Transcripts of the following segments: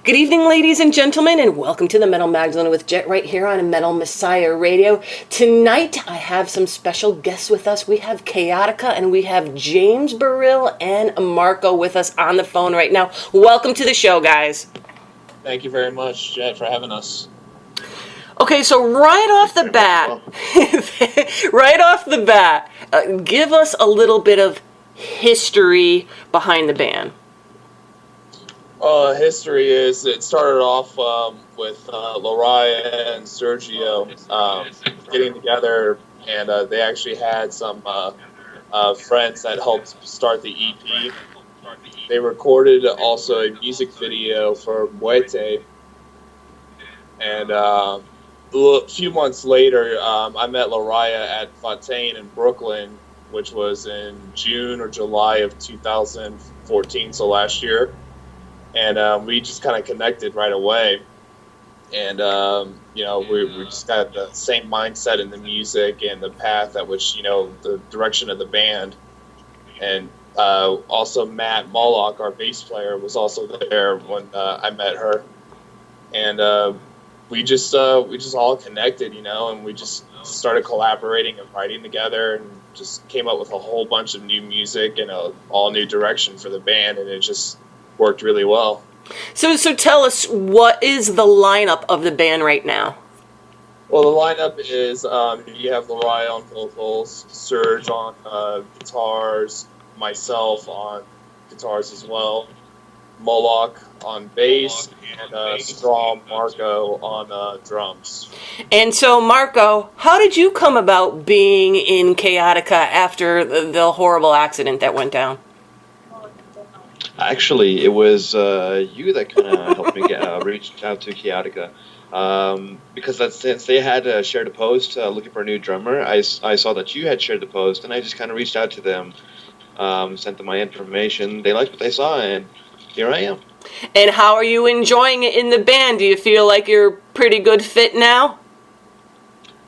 Good evening, ladies and gentlemen, and welcome to the Metal Magdalene with Jet right here on Metal Messiah Radio. Tonight, I have some special guests with us. We have Khaotika and we have James Burrill and Marco with us on the phone right now. Welcome to the show, guys. Thank you very much, Jet, for having us. Okay, so right off the bat, give us a little bit of history behind the band. History is, it started off with Lariah and Sergio getting together, and they actually had some friends that helped start the EP. They recorded also a music video for Muerte, and a few months later, I met Lariah at Fontaine in Brooklyn, which was in June or July of 2014, so last year. And we just kind of connected right away. And, we just got the same mindset in the music and the path at which, the direction of the band. And also Matt Moloch, our bass player, was also there when I met her. And we just all connected, and we just started collaborating and writing together and just came up with a whole bunch of new music and a all new direction for the band. And it just worked really well. So tell us, what is the lineup of the band right now? Well, the lineup is you have Lariah on vocals, Serge on guitars, myself on guitars as well, Moloch on bass, and Straw Marco on drums. And so, Marco, how did you come about being in Khaotika after the horrible accident that went down? Actually, it was you that kind of helped me reach out to Khaotika. Because since they had shared a post looking for a new drummer, I saw that you had shared the post, and I just kind of reached out to them, sent them my information. They liked what they saw, and here I am. And how are you enjoying it in the band? Do you feel like you're a pretty good fit now?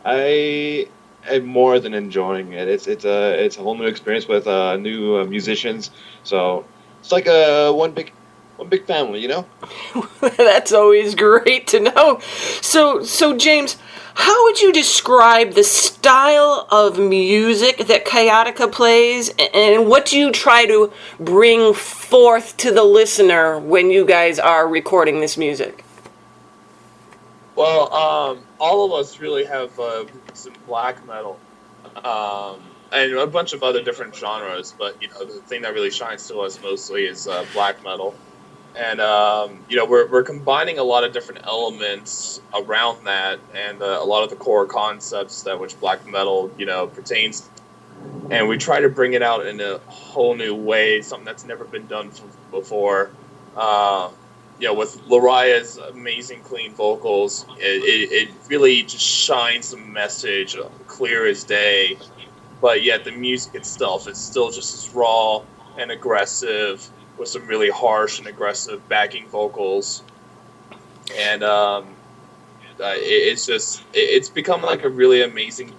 I am more than enjoying it. It's a whole new experience with new musicians, so it's like one big family, That's always great to know. So James, how would you describe the style of music that Khaotika plays, and what do you try to bring forth to the listener when you guys are recording this music? Well, all of us really have some black metal. And a bunch of other different genres, but the thing that really shines to us mostly is black metal, and we're combining a lot of different elements around that, and a lot of the core concepts that which black metal pertains, and we try to bring it out in a whole new way, something that's never been done before. With Lariah's amazing clean vocals, it really just shines the message clear as day. But yet the music itself is still just as raw and aggressive, with some really harsh and aggressive backing vocals. And it's become like a really amazing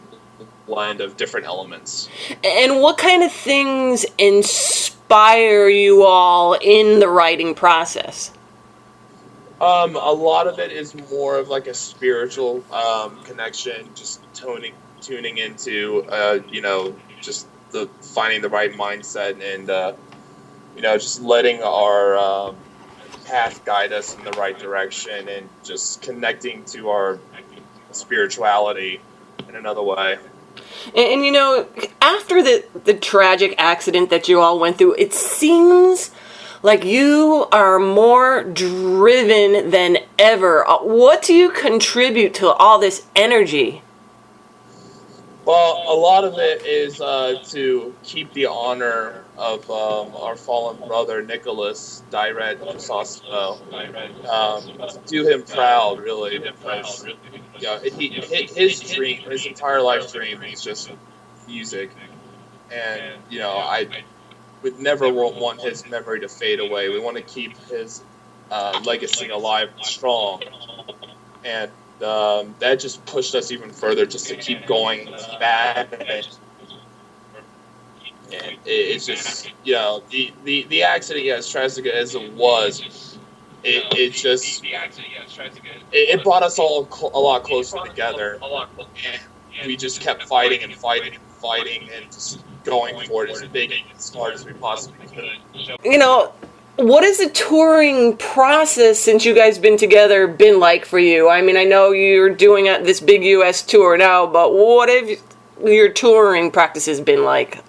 blend of different elements. And what kind of things inspire you all in the writing process? A lot of it is more of like a spiritual connection, just tuning into just the finding the right mindset, and just letting our path guide us in the right direction, and just connecting to our spirituality in another way. And after the tragic accident that you all went through, it seems like you are more driven than ever. What do you contribute to all this energy? Well, a lot of it is to keep the honor of our fallen brother Nicholas Dyret Chrysostom, to do him proud, really, because his dream, his entire life dream, is just music, and I would never want his memory to fade away. We want to keep his legacy alive and strong, and that just pushed us even further, just to keep going back. And it's just, the accident, as tragic as it was, it just it brought us all a lot closer together, and we just kept fighting and fighting and fighting and just going for it as big and as hard as we possibly could. You know, what has the touring process since you guys been together been like for you? I mean, I know you're doing this big U.S. tour now, but what have your touring practices been like?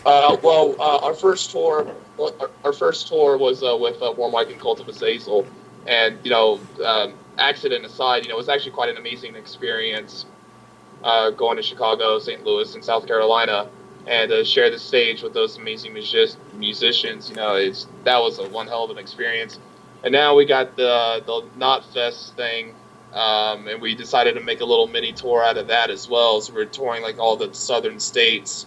Our first tour was with Warm White and Cult of Azazel, and accident aside, it was actually quite an amazing experience going to Chicago, St. Louis, and South Carolina, and share the stage with those amazing musicians. That was one hell of an experience. And now we got the Knot Fest thing, and we decided to make a little mini tour out of that as well. So we're touring like all the southern states,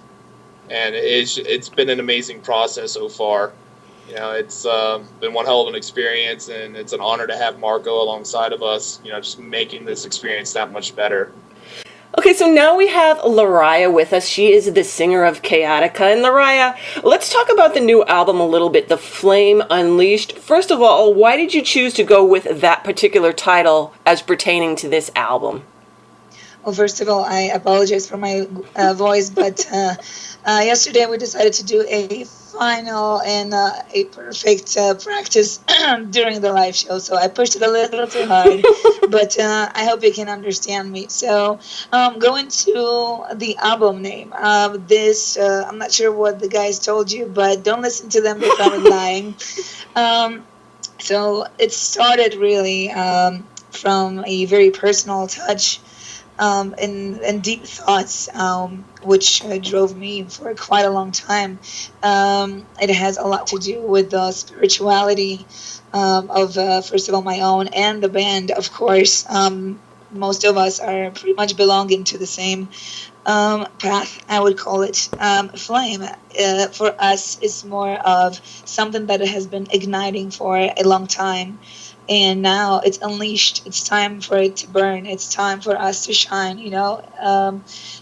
and it's been an amazing process so far. It's been one hell of an experience, and it's an honor to have Marco alongside of us. Just making this experience that much better. Okay, so now we have Lariah with us. She is the singer of Khaotika. And Lariah, let's talk about the new album a little bit, The Flame Unleashed. First of all, why did you choose to go with that particular title as pertaining to this album? Well, first of all, I apologize for my voice, but yesterday we decided to do a final and a perfect practice during the live show, so I pushed it a little too hard, but I hope you can understand me. So going to the album name, I'm not sure what the guys told you, but don't listen to them, they're probably lying. So it started really from a very personal touch and deep thoughts, which drove me for quite a long time. It has a lot to do with the spirituality of, first of all, my own and the band, of course. Most of us are pretty much belonging to the same path, I would call it. Flame, for us, is more of something that has been igniting for a long time. And now it's unleashed. It's time for it to burn. It's time for us to shine,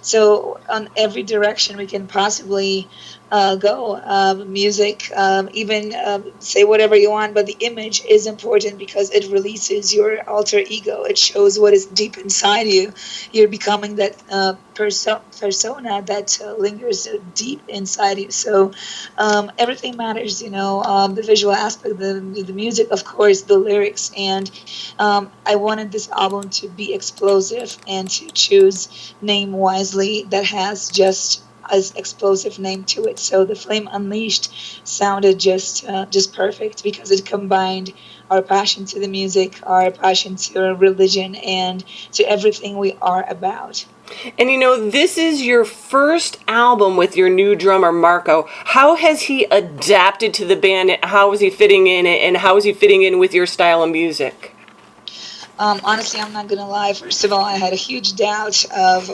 So on every direction we can possibly go, music, even say whatever you want, but the image is important because it releases your alter ego. It shows what is deep inside you. You're becoming that persona that lingers deep inside you. So everything matters, the visual aspect, the music, of course, the lyrics, and I wanted this album to be explosive and to choose name wisely that has just as explosive name to it. So The Flame Unleashed sounded just perfect because it combined our passion to the music, our passion to our religion, and to everything we are about. And this is your first album with your new drummer, Marco. How has he adapted to the band? How is he fitting in, and how is he fitting in with your style of music? Honestly, I'm not going to lie. First of all, I had a huge doubt of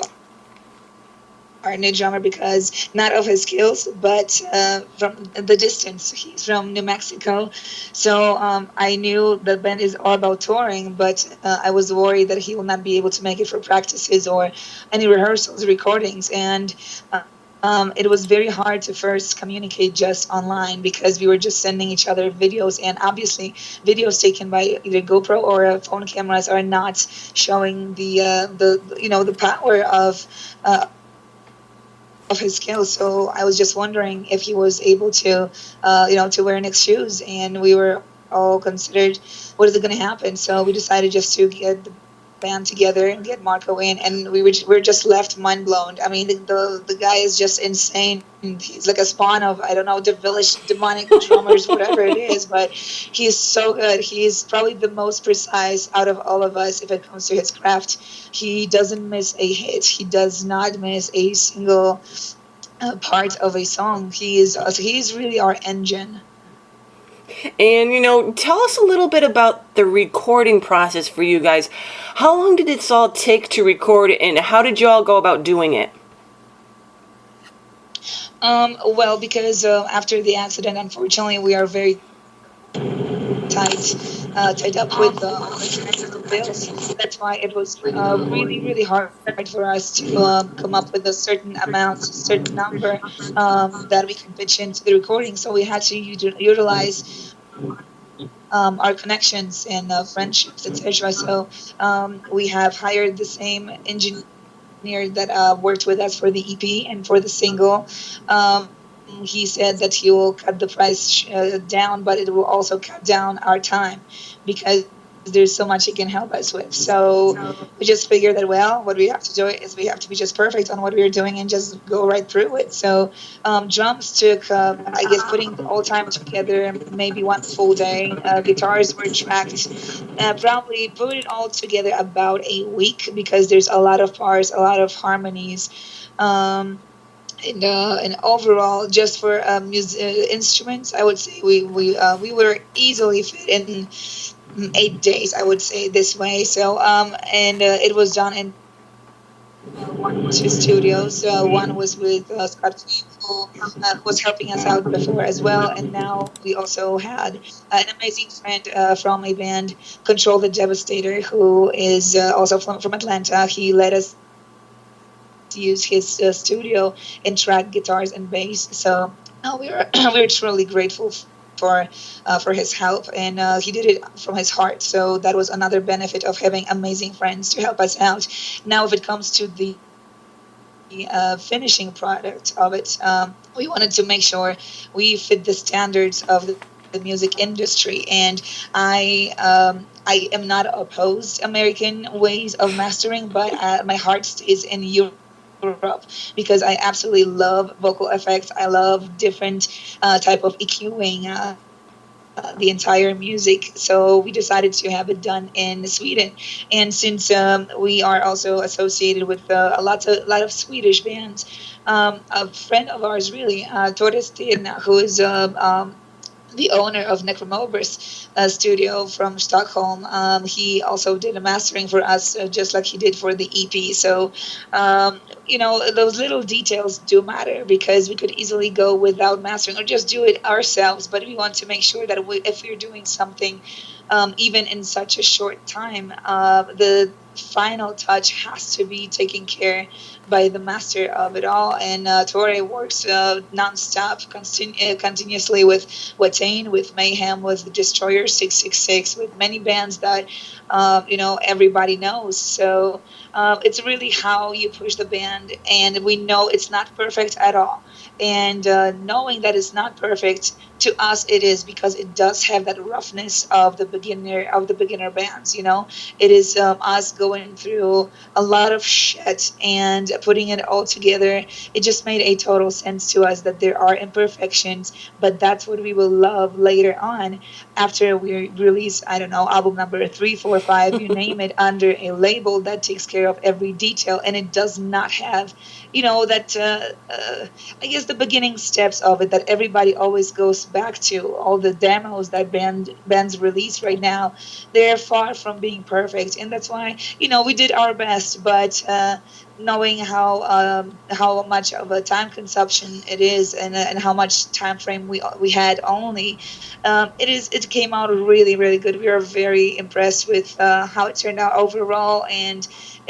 our new drummer because not of his skills, but from the distance. He's from New Mexico, so I knew the band is all about touring, but I was worried that he will not be able to make it for practices or any rehearsals, recordings, and it was very hard to first communicate just online because we were just sending each other videos, and obviously videos taken by either GoPro or phone cameras are not showing the power of his skills. So I was just wondering if he was able to wear Nick's shoes, and we were all considered, what is it going to happen? So we decided just to get the band together and get Marco in, and we were just left mind blown. I mean, the guy is just insane. He's like a spawn of, I don't know, the village demonic drummers, whatever it is, but he's so good. He's probably the most precise out of all of us if it comes to his craft. He doesn't miss a hit. He does not miss a single part of a song. He's really our engine. And, tell us a little bit about the recording process for you guys. How long did it all take to record it, and how did you all go about doing it? Well, because after the accident, unfortunately, we are very tied up with all the technical bills. That's why it was really, really hard for us to come up with a certain amount, a certain number that we could pitch into the recording. So we had to utilize our connections and friendships, etc. So we have hired the same engineer that worked with us for the EP and for the single. He said that he will cut the price down, but it will also cut down our time because there's so much he can help us with. So we just figured that, well, what we have to do is we have to be just perfect on what we are doing and just go right through it. So drums took, I guess, putting all time together, maybe one full day. Guitars were tracked, probably put it all together about a week because there's a lot of parts, a lot of harmonies. Um, and overall, just for instruments, I would say we were easily fit in 8 days. I would say this way. So and it was done in two studios. One was with Scott, who was helping us out before as well, and now we also had an amazing friend from a band, Control the Devastator, who is also from Atlanta. He let us use his studio and track guitars and bass. So we are we're truly grateful for his help, and he did it from his heart. So that was another benefit of having amazing friends to help us out. Now, if it comes to the finishing product of it, we wanted to make sure we fit the standards of the music industry, and I am not opposed American ways of mastering, but my heart is in Europe because I absolutely love vocal effects. I love different type of EQing the entire music. So we decided to have it done in Sweden. And since we are also associated with a lot of Swedish bands, a friend of ours really, Torsten, who is the owner of Necromover's studio from Stockholm. He also did a mastering for us, just like he did for the EP. So, those little details do matter because we could easily go without mastering or just do it ourselves. But we want to make sure that if we're doing something, even in such a short time, the final touch has to be taken care by the master of it all. And Torre works nonstop, continuously with Watain, with Mayhem, with Destroyer 666, with many bands that everybody knows. So it's really how you push the band, and we know it's not perfect at all. And knowing that it's not perfect, to us it is, because it does have that roughness of the beginner bands. It is us going through a lot of shit and putting it all together. It just made a total sense to us that there are imperfections, but that's what we will love later on after we release, I don't know, album number 3, 4, 5, you name it, under a label that takes care of every detail, and it does not have that I guess the beginning steps of it that everybody always goes back to. All the demos that bands release right now, they're far from being perfect, and that's why we did our best. But knowing how much of a time consumption it is, and how much time frame we had only, it came out really, really good. We are very impressed with how it turned out overall, and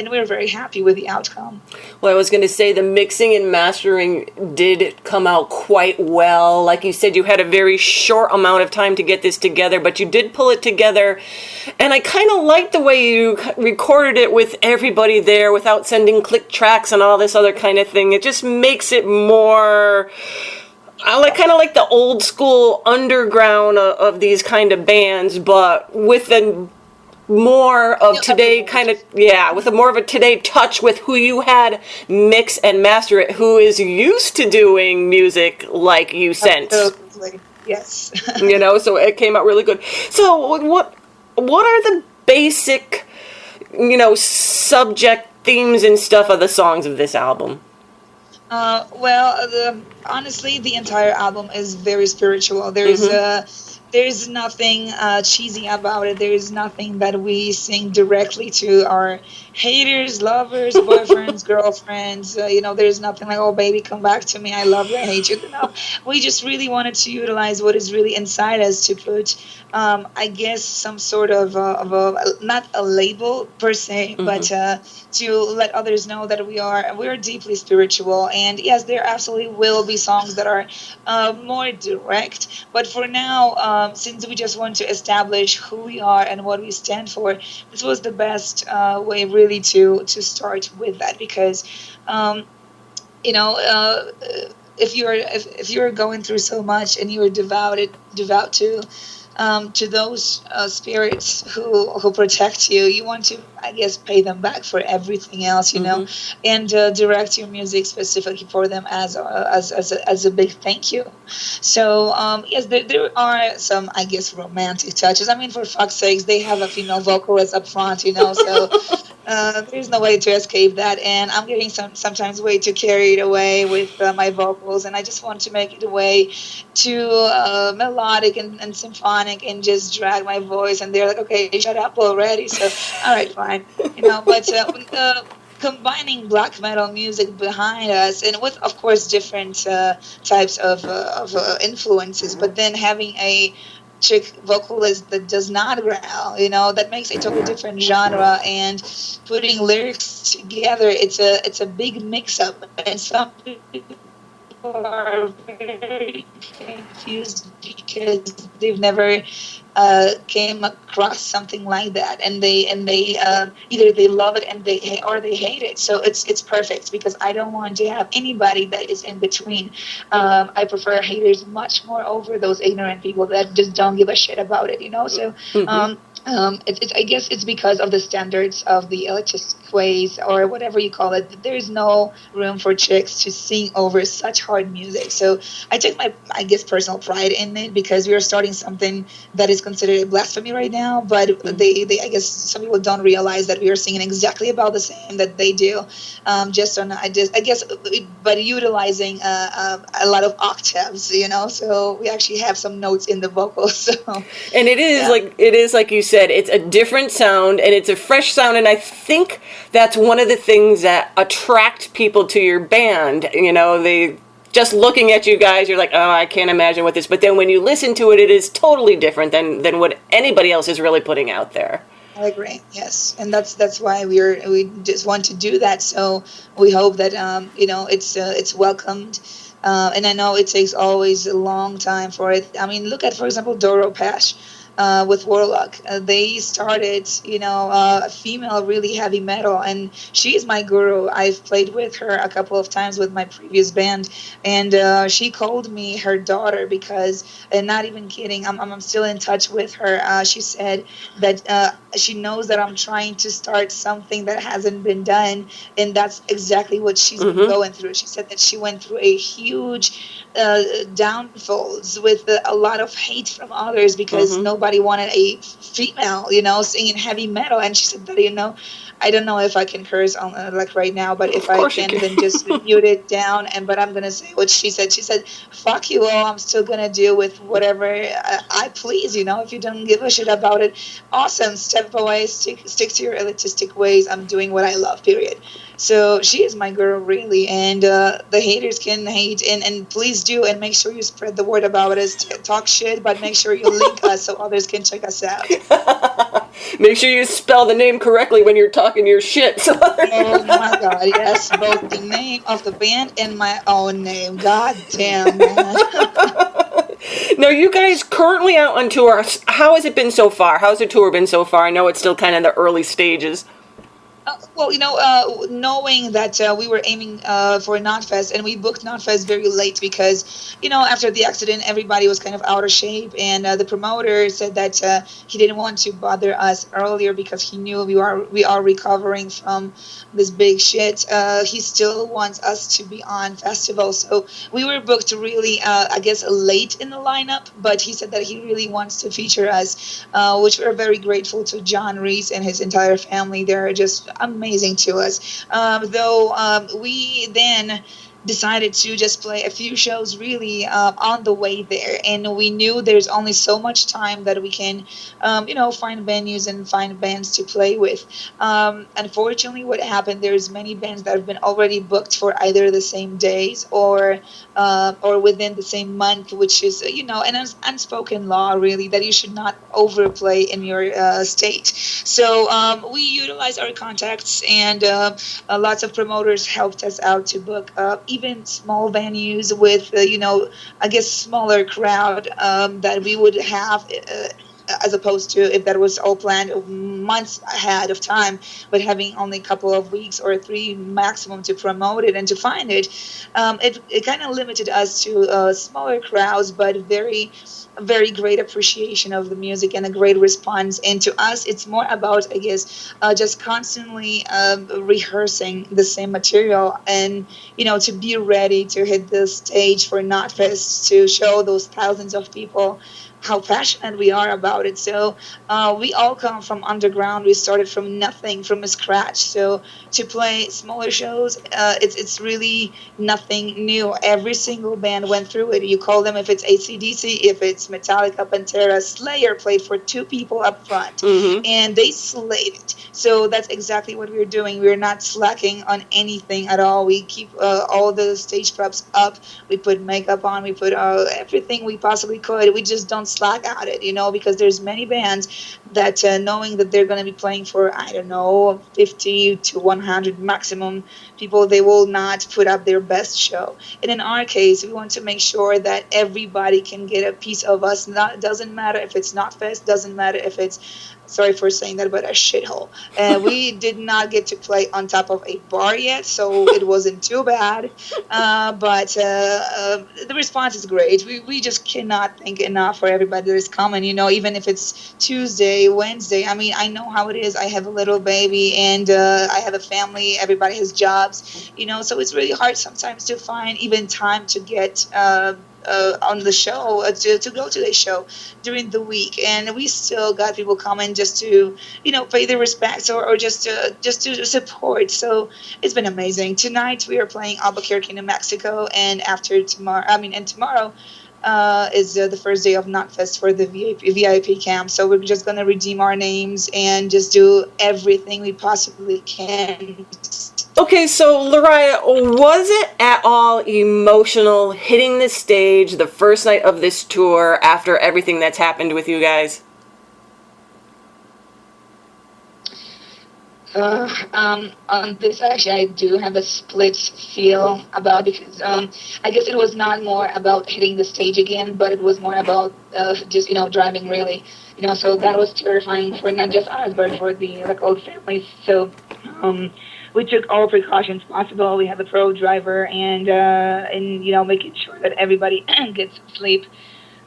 we're very happy with the outcome. Well, I was going to say the mixing and mastering did come out quite well. Like you said, you had a very short amount of time to get this together, but you did pull it together. And I kind of like the way you recorded it with everybody there without sending click tracks and all this other kind of thing. It just makes it more... I kind of like the old school underground of these kind of bands, but with a more of today kind of, with a more of a today touch with who you had mix and master it, who is used to doing music like you sent. Absolutely. Yes. So it came out really good. So what are the basic, subject themes and stuff of the songs of this album? Honestly, the entire album is very spiritual. There's nothing cheesy about it. There's nothing that we sing directly to our haters, lovers, boyfriends, girlfriends. There's nothing like, oh baby, come back to me. I love you. I hate you. No, we just really wanted to utilize what is really inside us to put, I guess, some sort of a not a label per se, but to let others know that we're deeply spiritual. And yes, there absolutely will be songs that are more direct. But for now, since we just want to establish who we are and what we stand for, this was the best way really to start with that because you know if you're going through so much and you're devout to those spirits who protect you. You want to, I guess, pay them back for everything else, and direct your music specifically for them as a big thank you. So yes, there are some, I guess, romantic touches. I mean, for fuck's sakes, they have a female vocalist up front, so. There's no way to escape that, and I'm getting sometimes way too carried away with my vocals, and I just want to make it a way to melodic and symphonic and just drag my voice, and they're like, okay, shut up already. So, all right, fine, But combining black metal music behind us, and with, of course, different types of influences, but then having a chick vocalist that does not growl, that makes a totally different genre, and putting lyrics together, it's a big mix up, and some people are very confused because they've never came across something like that, and they either they love it and they hate it. So it's perfect because I don't want to have anybody that is in between. I prefer haters much more over those ignorant people that just don't give a shit about it, So I guess it's because of the standards of the elitist ways or whatever you call it. There's no room for chicks to sing over such hard music. So I take my, I guess, personal pride in it because we are starting something that is considered a blasphemy right now. But they I guess some people don't realize that we are singing exactly about the same that they do. But utilizing a lot of octaves, So we actually have some notes in the vocals. So. And it is like you said, it's a different sound and it's a fresh sound, and I think that's one of the things that attract people to your band. They just looking at you guys, you're like, oh, I can't imagine what this. But then when you listen to it, it is totally different than what anybody else is really putting out there. I agree. Yes, and that's why we just want to do that. So we hope that it's welcomed. And I know it takes always a long time for it. I mean, look at, for example, Doro Pesh. With Warlock, they started, a female really heavy metal, and she's my guru. I've played with her a couple of times with my previous band, and she called me her daughter because, and not even kidding, I'm still in touch with her. She said that she knows that I'm trying to start something that hasn't been done, and that's exactly what she's been going through. She said that she went through a huge downfalls with a lot of hate from others because nobody wanted a female, singing heavy metal. And she said that, I don't know if I can curse on like right now, but if I can, then just mute it down. But I'm gonna say what she said. She said, "Fuck you all. I'm still gonna deal with whatever I please. If you don't give a shit about it, awesome. Step away. Stick to your elitistic ways. I'm doing what I love. Period." So she is my girl, really, and the haters can hate, and please do, and make sure you spread the word about us. Talk shit, but make sure you link us so others can check us out. Make sure you spell the name correctly when you're talking your shit. Oh my God, yes, both the name of the band and my own name. God damn, man. Now, you guys currently out on tour. How has it been so far? How's the tour been so far? I know it's still kind of in the early stages. Well, knowing that we were aiming for Knotfest, and we booked Knotfest very late because, after the accident, everybody was kind of out of shape, and the promoter said that he didn't want to bother us earlier because he knew we are recovering from this big shit. He still wants us to be on festival, so we were booked really, I guess, late in the lineup, but he said that he really wants to feature us, which we're very grateful to John Reese and his entire family. They're just amazing to us. Though we then decided to just play a few shows really on the way there, and we knew there's only so much time that we can find venues and find bands to play with. Unfortunately, what happened, there's many bands that have been already booked for either the same days or within the same month, which is an unspoken law really that you should not overplay in your state. So we utilized our contacts, and lots of promoters helped us out to book even small venues with I guess smaller crowd that we would have. As opposed to if that was all planned months ahead of time, but having only a couple of weeks or 3 maximum to promote it and to find it, it kind of limited us to smaller crowds, but very great appreciation of the music and a great response. And to us, it's more about, I guess, just constantly rehearsing the same material, and to be ready to hit the stage for Knotfest to show those thousands of people how passionate we are about it. So we all come from underground. We started from nothing, from scratch. So to play smaller shows, it's really nothing new. Every single band went through it. You call them, if it's AC/DC, if it's Metallica, Pantera, Slayer played for 2 people up front, and they slayed it. So that's exactly what we're doing. We're not slacking on anything at all. We keep all the stage preps up. We put makeup on. We put everything we possibly could. We just don't slack at it, because there's many bands that knowing that they're going to be playing for, I don't know, 50 to 100 maximum people, they will not put up their best show. And in our case, we want to make sure that everybody can get a piece of us. Doesn't matter if it's Knotfest, doesn't matter if it's, sorry for saying that, but a shithole. We did not get to play on top of a bar yet, so it wasn't too bad. But the response is great. We just cannot thank enough for everybody that is coming, even if it's Tuesday, Wednesday. I mean, I know how it is. I have a little baby, and I have a family. Everybody has jobs, so it's really hard sometimes to find even time to get on the show, to go to the show during the week. And we still got people coming just to pay their respects, or just to support. So it's been amazing. Tonight we are playing Albuquerque, New Mexico, and tomorrow is the first day of Knotfest for the VIP camp. So we're just going to redeem our names and just do everything we possibly can. Okay, so Lariah, was it at all emotional hitting the stage the first night of this tour after everything that's happened with you guys? On this, actually, I do have a split feel about, because I guess it was not more about hitting the stage again, but it was more about just driving really, so that was terrifying for not just us, but for the whole families. So we took all precautions possible. We have a pro driver, and making sure that everybody gets sleep.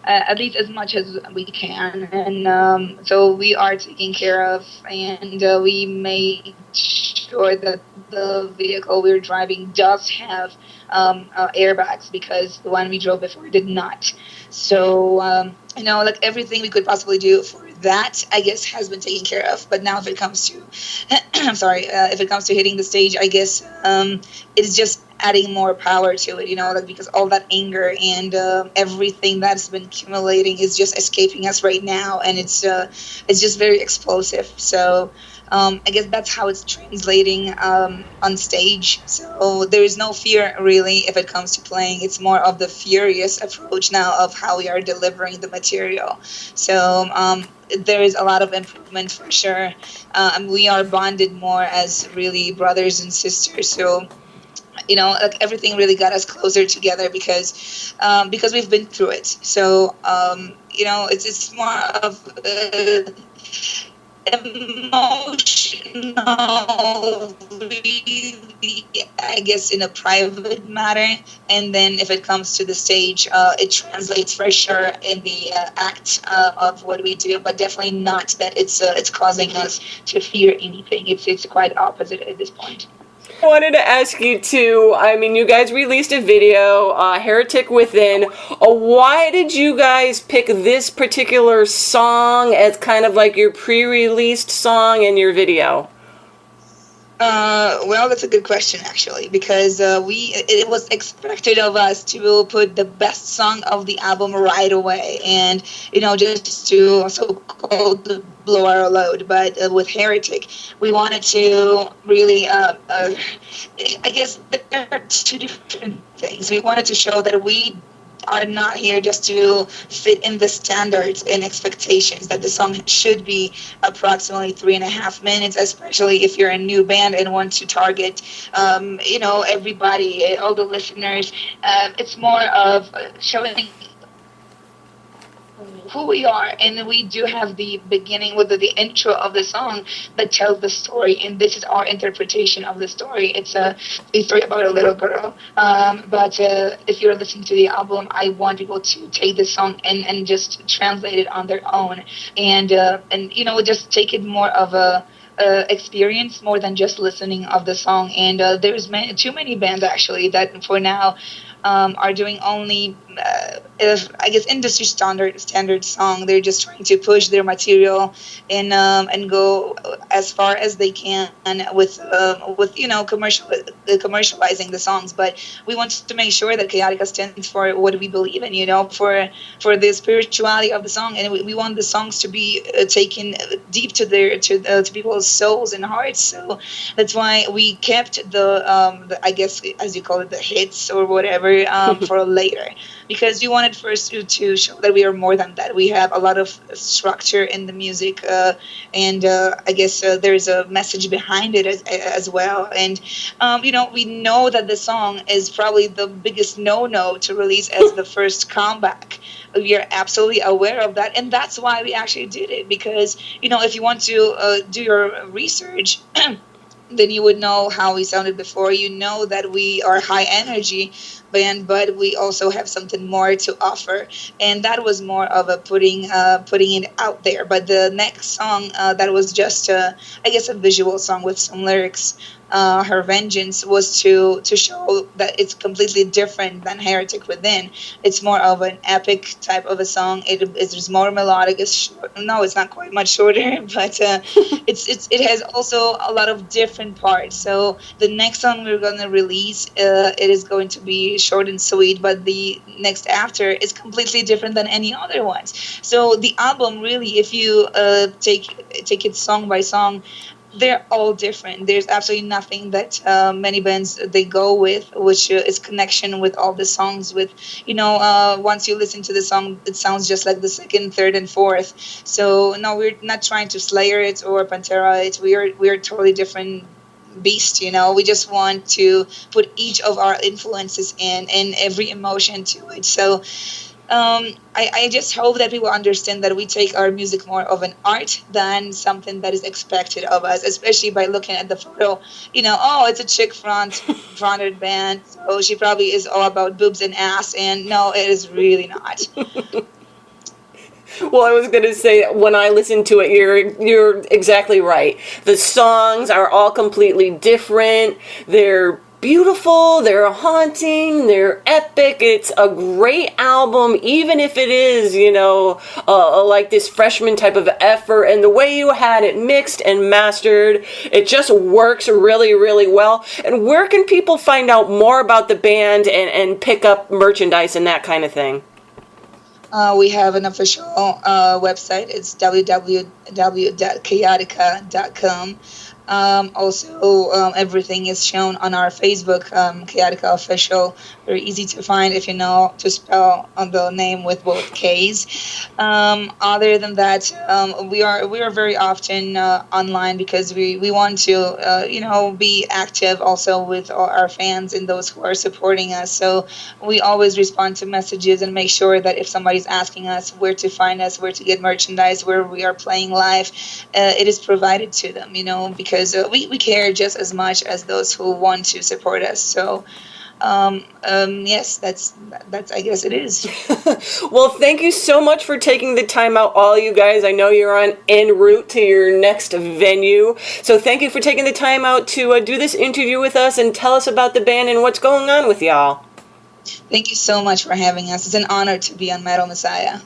At least as much as we can, and so we are taken care of, and we made sure that the vehicle we were driving does have airbags, because the one we drove before did not. So like everything we could possibly do for that, I guess, has been taken care of. But now if it comes to if it comes to hitting the stage, I guess it's just adding more power to it, because all that anger and everything that's been accumulating is just escaping us right now, and it's just very explosive. So I guess that's how it's translating on stage. So there is no fear really if it comes to playing. It's more of the furious approach now of how we are delivering the material. So there is a lot of improvement for sure. We are bonded more as really brothers and sisters. So like everything really got us closer together because we've been through it. So it's more of emotional, really, I guess, in a private matter. And then if it comes to the stage, it translates for sure in the act of what we do, but definitely not that it's causing us to fear anything. It's quite opposite at this point. I wanted to ask you too, you guys released a video, Heretic Within. Why did you guys pick this particular song as kind of like your pre-released song in your video? Well, that's a good question actually, because it was expected of us to put the best song of the album right away, and just to so-called blow our load. But with Heretic, we wanted to really, I guess there are two different things. We wanted to show that we are not here just to fit in the standards and expectations that the song should be approximately 3.5 minutes, especially if you're a new band and want to target, everybody, all the listeners. It's more of showing who we are, and we do have the beginning with the intro of the song that tells the story, and this is our interpretation of the story. It's a story about a little girl, but if you're listening to the album, I want people to take the song and just translate it on their own, and just take it more of a experience more than just listening of the song. And there's too many bands actually that for now are doing only I guess industry standard song. They're just trying to push their material and go as far as they can with commercializing the songs. But we want to make sure that Khaotika stands for what we believe in, for the spirituality of the song, and we want the songs to be taken deep to people's souls and hearts. So that's why we kept the I guess, as you call it, the hits or whatever for later, because we wanted first to show that we are more than that. We have a lot of structure in the music, and I guess there's a message behind it as well. And we know that the song is probably the biggest no-no to release as the first comeback. We are absolutely aware of that, and that's why we actually did it. Because if you want to do your research, then you would know how we sounded before. You know that we are high energy band, but we also have something more to offer, and that was more of a putting it out there. But the next song, that was just I guess a visual song with some lyrics. Her Vengeance was to show that it's completely different than Heretic Within. It's more of an epic type of a song. It's more melodic. It's not quite much shorter, but it has also a lot of different parts. So the next song we're gonna release, it is going to be short and sweet, but the next after is completely different than any other ones. So the album, really, if you take it song by song, they're all different. There's absolutely nothing that many bands they go with, which is connection with all the songs. With once you listen to the song, it sounds just like the second, third, and fourth. So no, we're not trying to Slayer it or Pantera it. We are totally different beast. We just want to put each of our influences in and every emotion to it. So I just hope that people understand that we take our music more of an art than something that is expected of us, especially by looking at the photo. It's a chick fronted band, so she probably is all about boobs and ass, and no, it is really not. Well, I was going to say, when I listen to it, you're exactly right. The songs are all completely different. They're beautiful, they're haunting, they're epic. It's a great album, even if it is, like this freshman type of effort. And the way you had it mixed and mastered, it just works really, really well. And where can people find out more about the band and pick up merchandise and that kind of thing? We have an official website. It's www.khaotika.com. Also, everything is shown on our Facebook, Khaotika Official. Very easy to find if you know to spell the name with both K's. Other than that, we are very often online because we want to be active also with our fans and those who are supporting us. So we always respond to messages and make sure that if somebody's asking us where to find us, where to get merchandise, where we are playing live, it is provided to them. Because we care just as much as those who want to support us. So yes, that's I guess it is. Well, thank you so much for taking the time out, all you guys. I know you're en route to your next venue, so thank you for taking the time out to do this interview with us and tell us about the band and what's going on with y'all. Thank you so much for having us. It's an honor to be on Metal Messiah.